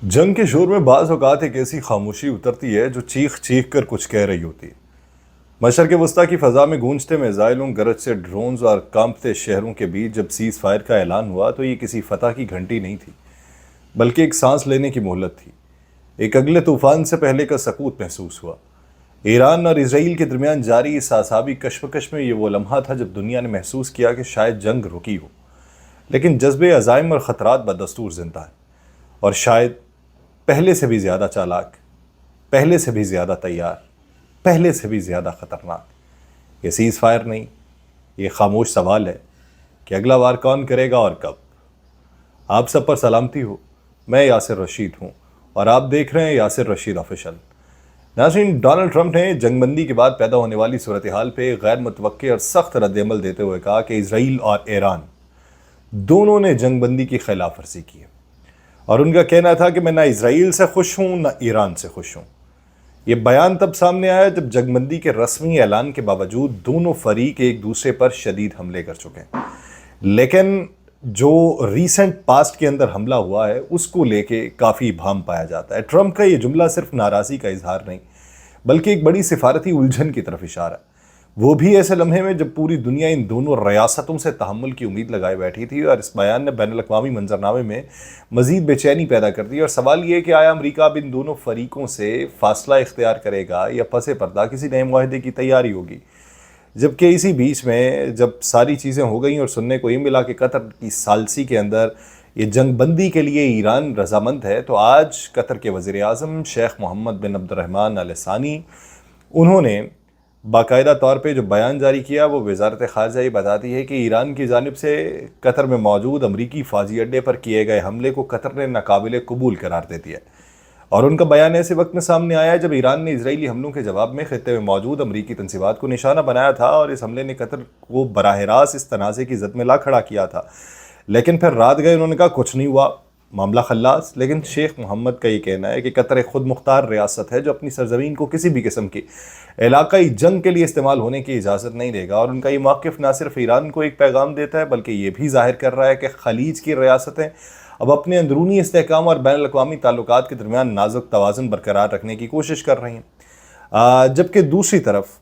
जंग के शोर में बाज़ औक़ात एक ऐसी खामोशी उतरती है जो चीख चीख कर कुछ कह रही होती है। मशरक़ वस्ता की फ़ज़ा में गूंजते मिज़ाइलों, गरज से ड्रोन्स और कांपते शहरों के बीच जब सीज़ फायर का ऐलान हुआ तो ये किसी फ़तह की घंटी नहीं थी, बल्कि एक सांस लेने की मोहलत थी। एक अगले तूफ़ान से पहले का सकूत महसूस हुआ। ईरान और इसराइल के दरमियान जारी इस आसाबी कशमकश में ये वो लम्हा था जब दुनिया ने महसूस किया कि शायद जंग रुकी हो, लेकिन जज्बे अज़ाइम और ख़तरात बदस्तूर ज़िंदा है, और शायद पहले से भी ज़्यादा चालाक, पहले से भी ज़्यादा तैयार, पहले से भी ज़्यादा ख़तरनाक। ये सीज़ फायर नहीं, ये खामोश सवाल है कि अगला वार कौन करेगा और कब। आप सब पर सलामती हो। मैं यासिर रशीद हूँ और आप देख रहे हैं यासिर रशीद ऑफिशियल। नाज़रीन, डोनाल्ड ट्रंप ने जंगबंदी के बाद पैदा होने वाली सूरत हाल पे गैर मुतवक्के और सख्त रद्द-ए-अमल देते हुए कहा कि इसराइल और ईरान दोनों ने जंगबंदी की खिलाफ वर्जी की है, और उनका कहना था कि मैं ना इसराइल से खुश हूँ ना ईरान से खुश हूँ। ये बयान तब सामने आया जब जंगबंदी के रस्मी ऐलान के बावजूद दोनों फरीक एक दूसरे पर शदीद हमले कर चुके हैं, लेकिन जो रीसेंट पास्ट के अंदर हमला हुआ है उसको लेके काफ़ी भाम पाया जाता है। ट्रंप का ये जुमला सिर्फ नाराज़गी का इजहार नहीं, बल्कि एक बड़ी सिफारती उलझन की तरफ इशारा है। वो भी ऐसे लम्हे में जब पूरी दुनिया इन दोनों रियासतों से तहम्मुल की उम्मीद लगाए बैठी थी, और इस बयान ने बैनुल अक़वामी मंजरनामे में मज़ीद बेचैनी पैदा कर दी। और सवाल ये है कि आया अमरीका अब इन दोनों फरीकों से फासला इख्तियार करेगा या पसे पर्दा किसी नए मुआहदे की तैयारी होगी। जबकि इसी बीच में जब सारी चीज़ें हो गई और सुनने को ये मिला कि कतर की सालसी के अंदर ये जंगबंदी के लिए ईरान रजामंद है, तो आज कतर के वज़ीर आज़म शेख मोहम्मद बिन अब्दुर्रहमान अल सानी, उन्होंने बाकायदा तौर पे जो बयान जारी किया वो वज़ारत ख़ारजा ये बताती है कि ईरान की जानिब से कतर में मौजूद अमरीकी फ़ौजी अड्डे पर किए गए हमले को कतर ने नाकाबिल कबूल करार दे दिया। और उनका बयान ऐसे वक्त में सामने आया जब ईरान ने इजरायली हमलों के जवाब में खित्ते में मौजूद अमरीकी तंसीबात को निशाना बनाया था, और इस हमले ने कतर को बराह रास्त इस तनाज़े की ज़द में ला खड़ा किया था। लेकिन फिर रात गए, उन्होंने कहा कुछ नहीं हुआ, मामला खल्लास। लेकिन शेख मोहम्मद का ये कहना है कि कतर एक खुद मुख्तार रियासत है जो अपनी सरजमीन को किसी भी किस्म की इलाकाई जंग के लिए इस्तेमाल होने की इजाज़त नहीं देगा। और उनका ये मौक़िफ़ ना सिर्फ ईरान को एक पैगाम देता है, बल्कि ये भी ज़ाहिर कर रहा है कि खलीज की रियासतें अब अपने अंदरूनी इस्तेहकाम और बैनुल अक़वामी ताल्लुकात के दरमियान नाजुक तवाज़ुन बरकरार रखने की कोशिश कर रही हैं। जबकि दूसरी तरफ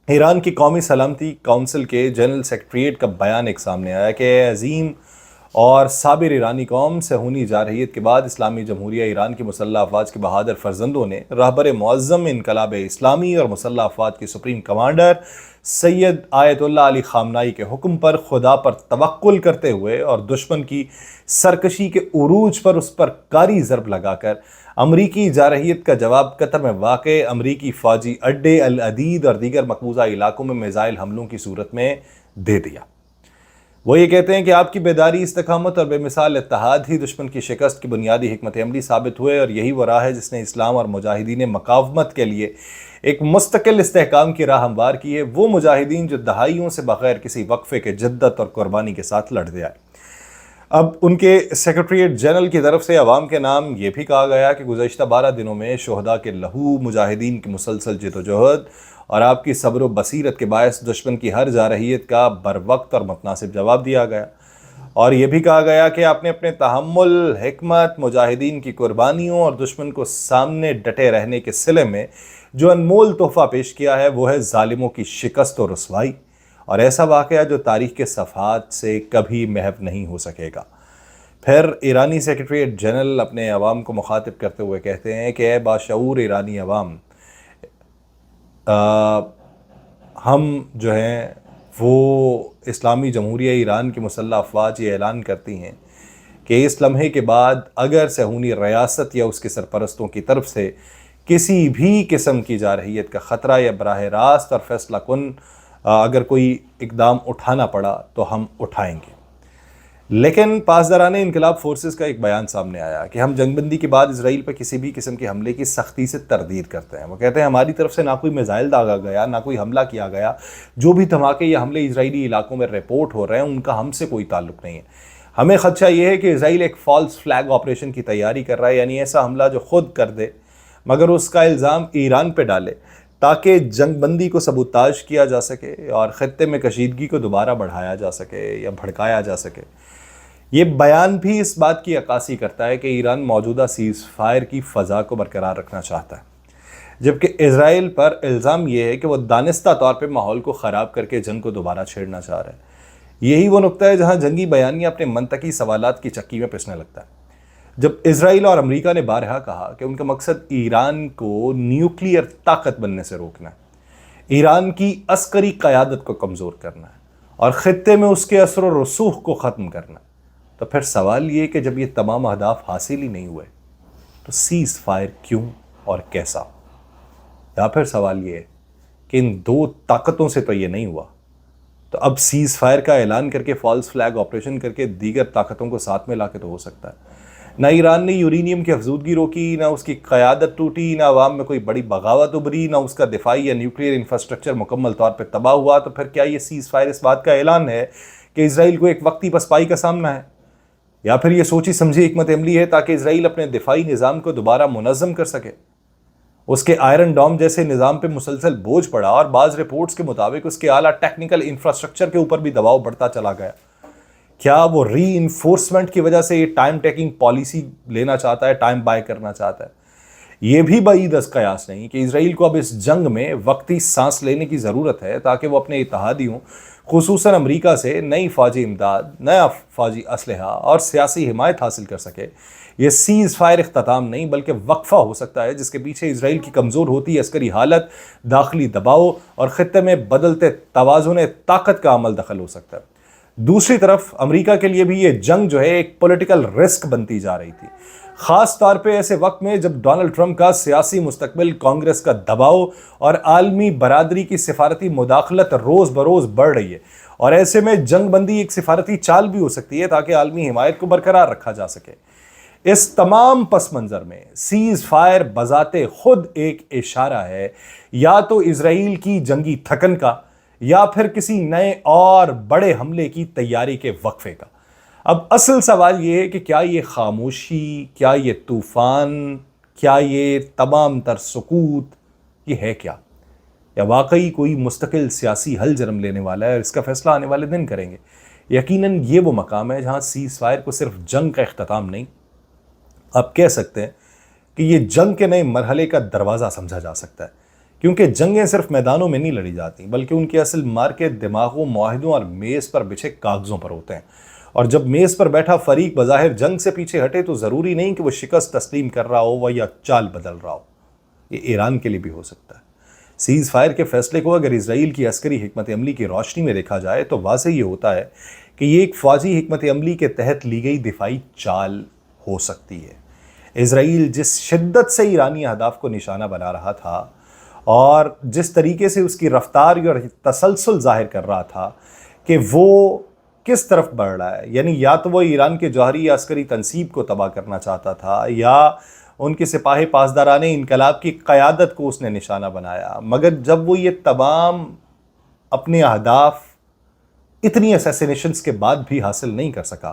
ईरान की कौमी सलामती काउंसिल के जनरल सेक्रेटरीट का बयान एक सामने आया कि अजीम और साबिर ईरानी कौम सहूनी जारहियत के बाद इस्लामी जमहूरिया ईरान की मुसल्लह अफवाज के बहादुर फर्जंदों ने रहबर मुअज़्ज़म इनकलाब इस्लामी और मुसल्लह अफवाज के supreme commander Sayyid Ayatollah Ali Khamenei के हुक्म पर खुदा पर तवक्कुल करते हुए और दुश्मन की सरकशी के उरूज पर उस पर कारी ज़रब लगाकर अमरीकी जारहियत का जवाब कतर में वाक़े अमरीकी फ़ौजी अड्डे अल अदीद और दीगर मकबूजा इलाकों में मिज़ाइल हमलों की सूरत में दे दिया। वो ये कहते हैं कि आपकी बेदारी, इस्तकामत और बेमिसाल इत्तेहाद ही दुश्मन की शिकस्त की बुनियादी हिकमत अमली साबित हुए, और यही वो राह है जिसने इस्लाम और मुजाहिदीन मकावमत के लिए एक मुस्तकिल इस्तेहकाम की राह हमवार की है। वो मुजाहिदीन जो दहाइयों से बगैर किसी वक्फे के जिद्दत और कुर्बानी के साथ लड़ते आए। अब उनके सेक्रेटरीट जनरल की तरफ से अवाम के नाम ये भी कहा गया कि गुज़श्ता 12 दिनों में शोहदा के लहू, मुजाहिदीन की मुसलसल जिद्दोजहद और आपकी सब्र व बसीरत के बायस दुश्मन की हर जारहियत का बर वक्त और मुतनासिब जवाब दिया गया। और ये भी कहा गया कि आपने अपने तहम्मुल, हिकमत, मुजाहिदीन की कुर्बानियों और दुश्मन को सामने डटे रहने के सिले में जो अनमोल तोहफ़ा पेश किया है वो है ज़ालिमों की शिकस्त और रुसवाई, और ऐसा वाक़या जो तारीख़ के सफ़हात से कभी महव नहीं हो सकेगा। फिर ईरानी सेक्रेटरीट जनरल अपने अवाम को मुखातिब करते हुए कहते हैं कि ए बाशऊर ईरानी अवाम, हम जो हैं वो इस्लामी जमहूरिया ईरान की मुसल्लह अफवाज ये ऐलान करती हैं कि इस लम्हे के बाद अगर सहूनी रियासत या उसके सरपरस्तों की तरफ से किसी भी किस्म की जारहियत का ख़तरा या बराह रास्त और फैसला कुन अगर कोई इकदाम उठाना पड़ा तो हम उठाएंगे। लेकिन पासदाराने इनकलाब फोर्सेस का एक बयान सामने आया कि हम जंगबंदी के बाद इसराइल पर किसी भी किस्म के हमले की सख्ती से तरदीद करते हैं। वो कहते हैं हमारी तरफ से ना कोई मिसाइल दागा गया, ना कोई हमला किया गया। जो भी धमाके या हमले इसराइली इलाकों में रिपोर्ट हो रहे हैं उनका हमसे कोई ताल्लुक नहीं है। हमें खदशा ये है कि इसराइल एक फॉल्स फ्लैग ऑपरेशन की तैयारी कर रहा है, यानी ऐसा हमला जो खुद कर दे मगर उसका इल्ज़ाम ईरान पर डाले ताकि जंगबंदी को सबूताज किया जा सके और ख़त्ते में कशीदगी को दोबारा बढ़ाया जा सके या भड़काया जा सके। یہ بیان بھی اس بات کی عکاسی کرتا ہے کہ ایران موجودہ سیز فائر کی فضا کو برقرار رکھنا چاہتا ہے، جبکہ اسرائیل پر الزام یہ ہے کہ وہ دانستہ طور پہ ماحول کو خراب کر کے جنگ کو دوبارہ چھیڑنا چاہ رہا ہے۔ یہی وہ نقطہ ہے جہاں جنگی بیانیہ اپنے منطقی سوالات کی چکی میں پسنے لگتا ہے۔ جب اسرائیل اور امریکہ نے بارہا کہا کہ ان کا مقصد ایران کو نیوکلیئر طاقت بننے سے روکنا ہے، ایران کی عسکری قیادت کو کمزور کرنا ہے اور خطے میں اس کے اثر و رسوخ کو ختم کرنا ہے، تو پھر سوال یہ کہ جب یہ تمام اہداف حاصل ہی نہیں ہوئے تو سیز فائر کیوں اور کیسا؟ یا پھر سوال یہ ہے کہ ان دو طاقتوں سے تو یہ نہیں ہوا، تو اب سیز فائر کا اعلان کر کے فالس فلیگ آپریشن کر کے دیگر طاقتوں کو ساتھ میں لا کے تو ہو سکتا ہے۔ نہ ایران نے یورینیم کی افزودگی روکی، نہ اس کی قیادت ٹوٹی، نہ عوام میں کوئی بڑی بغاوت ابھری، نہ اس کا دفاعی یا نیوکلیئر انفراسٹرکچر مکمل طور پہ تباہ ہوا، تو پھر کیا یہ سیز فائر اس بات کا اعلان ہے کہ اسرائیل کو ایک وقتی پسپائی کا سامنا ہے، یا پھر یہ سوچی سمجھی حکمت عملی ہے تاکہ اسرائیل اپنے دفاعی نظام کو دوبارہ منظم کر سکے؟ اس کے آئرن ڈوم جیسے نظام پہ مسلسل بوجھ پڑا اور بعض رپورٹس کے مطابق اس کے اعلیٰ ٹیکنیکل انفراسٹرکچر کے اوپر بھی دباؤ بڑھتا چلا گیا۔ کیا وہ ری انفورسمنٹ کی وجہ سے یہ ٹائم ٹیکنگ پالیسی لینا چاہتا ہے، ٹائم بائی کرنا چاہتا ہے؟ یہ بھی بعید از قیاس نہیں کہ اسرائیل کو اب اس جنگ میں وقتی سانس لینے کی ضرورت ہے تاکہ وہ اپنے اتحادیوں خصوصاً امریکہ سے نئی فوجی امداد، نیا فوجی اسلحہ اور سیاسی حمایت حاصل کر سکے۔ یہ سیز فائر اختتام نہیں بلکہ وقفہ ہو سکتا ہے جس کے پیچھے اسرائیل کی کمزور ہوتی عسکری حالت، داخلی دباؤ اور خطے میں بدلتے توازن طاقت کا عمل دخل ہو سکتا ہے۔ دوسری طرف امریکہ کے لیے بھی یہ جنگ جو ہے ایک پولیٹیکل رسک بنتی جا رہی تھی، خاص طور پہ ایسے وقت میں جب ڈونلڈ ٹرمپ کا سیاسی مستقبل، کانگریس کا دباؤ اور عالمی برادری کی سفارتی مداخلت روز بروز بڑھ رہی ہے، اور ایسے میں جنگ بندی ایک سفارتی چال بھی ہو سکتی ہے تاکہ عالمی حمایت کو برقرار رکھا جا سکے۔ اس تمام پس منظر میں سیز فائر بذات خود ایک اشارہ ہے یا تو اسرائیل کی جنگی تھکن کا یا پھر کسی نئے اور بڑے حملے کی تیاری کے وقفے کا۔ اب اصل سوال یہ ہے کہ کیا یہ خاموشی، کیا یہ طوفان، کیا یہ تمام تر سکوت، یہ ہے کیا؟ یا واقعی کوئی مستقل سیاسی حل جنم لینے والا ہے اور اس کا فیصلہ آنے والے دن کریں گے؟ یقیناً یہ وہ مقام ہے جہاں سیز فائر کو صرف جنگ کا اختتام نہیں، آپ کہہ سکتے ہیں کہ یہ جنگ کے نئے مرحلے کا دروازہ سمجھا جا سکتا ہے، کیونکہ جنگیں صرف میدانوں میں نہیں لڑی جاتی بلکہ ان کے اصل مارکے دماغوں، معاہدوں اور میز پر بچھے کاغذوں پر ہوتے ہیں، اور جب میز پر بیٹھا فریق بظاہر جنگ سے پیچھے ہٹے تو ضروری نہیں کہ وہ شکست تسلیم کر رہا ہو یا چال بدل رہا ہو۔ یہ ایران کے لیے بھی ہو سکتا ہے۔ سیز فائر کے فیصلے کو اگر اسرائیل کی عسکری حکمت عملی کی روشنی میں دیکھا جائے تو واضح یہ ہوتا ہے کہ یہ ایک فوجی حکمت عملی کے تحت لی گئی دفاعی چال ہو سکتی ہے۔ اسرائیل جس شدت سے ایرانی اہداف کو نشانہ بنا رہا تھا اور جس طریقے سے اس کی رفتار اور تسلسل ظاہر کر رہا تھا کہ وہ کس طرف بڑھ رہا ہے، یعنی یا تو وہ ایران کے جوہری یا عسکری تنصیب کو تباہ کرنا چاہتا تھا یا ان کے سپاہی پاسداران انقلاب کی قیادت کو اس نے نشانہ بنایا، مگر جب وہ یہ تمام اپنے اہداف اتنی اسیسینیشنز کے بعد بھی حاصل نہیں کر سکا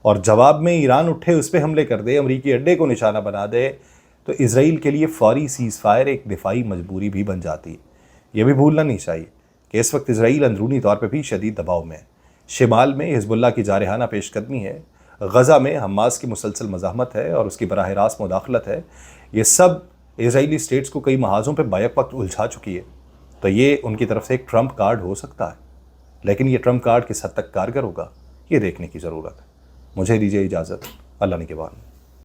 اور جواب میں ایران اٹھے، اس پہ حملے کر دے، امریکی اڈے کو نشانہ بنا دے، تو اسرائیل کے لیے فوری سیز فائر ایک دفاعی مجبوری بھی بن جاتی ہے۔ یہ بھی بھولنا نہیں چاہیے کہ اس وقت اسرائیل اندرونی طور پہ بھی شدید دباؤ میں ہے۔ شمال میں حزب اللہ کی جارحانہ پیش قدمی ہے، غزہ میں حماس کی مسلسل مزاحمت ہے اور اس کی براہ راست مداخلت ہے۔ یہ سب اسرائیلی اسٹیٹس کو کئی محاذوں پہ بیک وقت الجھا چکی ہے، تو یہ ان کی طرف سے ایک ٹرمپ کارڈ ہو سکتا ہے، لیکن یہ ٹرمپ کارڈ کس حد تک کارگر ہوگا یہ دیکھنے کی ضرورت ہے۔ مجھے دیجیے اجازت، اللہ نگہبان۔